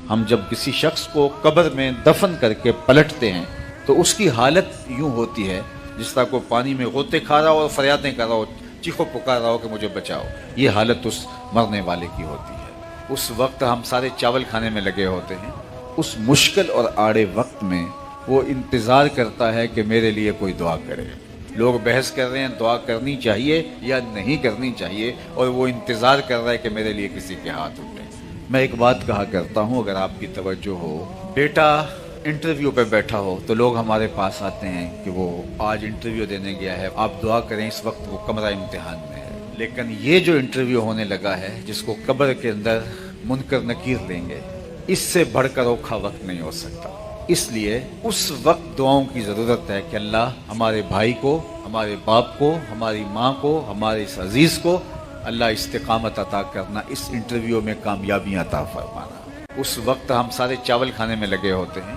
ہم جب کسی شخص کو قبر میں دفن کر کے پلٹتے ہیں تو اس کی حالت یوں ہوتی ہے جس طرح کوئی پانی میں غوطے کھا رہا ہو اور فریادیں کر رہا ہو، چیخو پکار رہا ہو کہ مجھے بچاؤ۔ یہ حالت اس مرنے والے کی ہوتی ہے۔ اس وقت ہم سارے چاول کھانے میں لگے ہوتے ہیں۔ اس مشکل اور آڑے وقت میں وہ انتظار کرتا ہے کہ میرے لیے کوئی دعا کرے۔ لوگ بحث کر رہے ہیں دعا کرنی چاہیے یا نہیں کرنی چاہیے، اور وہ انتظار کر رہا ہے کہ میرے لیے کسی کے ہاتھ اٹھے۔ میں ایک بات کہا کرتا ہوں، اگر آپ کی توجہ ہو، بیٹا انٹرویو پہ بیٹھا ہو تو لوگ ہمارے پاس آتے ہیں کہ وہ آج انٹرویو دینے گیا ہے، آپ دعا کریں، اس وقت وہ کمرہ امتحان میں ہے۔ لیکن یہ جو انٹرویو ہونے لگا ہے جس کو قبر کے اندر منکر نکیر لیں گے، اس سے بڑھ کر اوکھا وقت نہیں ہو سکتا۔ اس لیے اس وقت دعاؤں کی ضرورت ہے کہ اللہ ہمارے بھائی کو، ہمارے باپ کو، ہماری ماں کو، ہمارے اس عزیز کو اللہ استقامت عطا کرنا، اس انٹرویو میں کامیابی عطا فرمانا۔ اس وقت ہم سارے چاول کھانے میں لگے ہوتے ہیں۔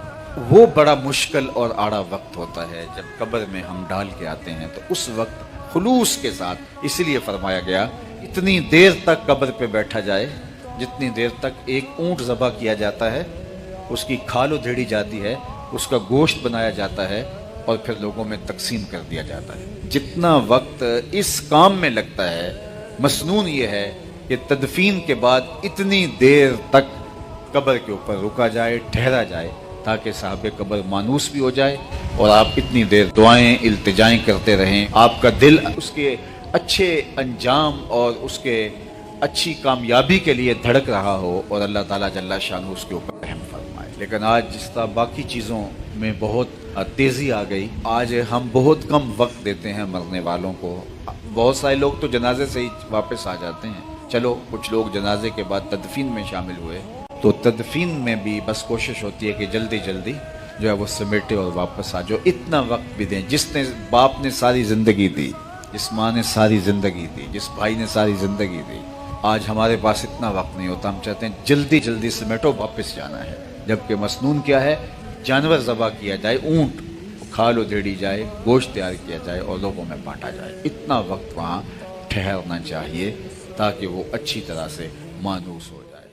وہ بڑا مشکل اور آڑا وقت ہوتا ہے جب قبر میں ہم ڈال کے آتے ہیں، تو اس وقت خلوص کے ساتھ، اسی لیے فرمایا گیا اتنی دیر تک قبر پہ بیٹھا جائے جتنی دیر تک ایک اونٹ ذبح کیا جاتا ہے، اس کی کھال ادھیڑی جاتی ہے، اس کا گوشت بنایا جاتا ہے اور پھر لوگوں میں تقسیم کر دیا جاتا ہے۔ جتنا وقت اس کام میں لگتا ہے، مسنون یہ ہے کہ تدفین کے بعد اتنی دیر تک قبر کے اوپر رکا جائے، ٹھہرا جائے، تاکہ صاحب قبر مانوس بھی ہو جائے اور آپ اتنی دیر دعائیں التجائیں کرتے رہیں، آپ کا دل اس کے اچھے انجام اور اس کے اچھی کامیابی کے لیے دھڑک رہا ہو، اور اللہ تعالیٰ جل شانہ اس کے اوپر رحم فرمائے۔ لیکن آج جس طرح باقی چیزوں میں بہت تیزی آ گئی، آج ہم بہت کم وقت دیتے ہیں مرنے والوں کو۔ بہت سارے لوگ تو جنازے سے ہی واپس آ جاتے ہیں، چلو کچھ لوگ جنازے کے بعد تدفین میں شامل ہوئے، تو تدفین میں بھی بس کوشش ہوتی ہے کہ جلدی جلدی جو ہے وہ سمیٹے اور واپس آ جاؤ۔ اتنا وقت بھی دیں، جس نے باپ نے ساری زندگی دی، جس ماں نے ساری زندگی دی، جس بھائی نے ساری زندگی دی، آج ہمارے پاس اتنا وقت نہیں ہوتا۔ ہم چاہتے ہیں جلدی جلدی سمیٹو، واپس جانا ہے، جبکہ مسنون کیا ہے؟ جانور ذبح کیا جائے، اونٹ کھال ادھیڑی جائے، گوشت تیار کیا جائے اور لوگوں میں بانٹا جائے۔ اتنا وقت وہاں ٹھہرنا چاہیے تاکہ وہ اچھی طرح سے مانوس ہو جائے۔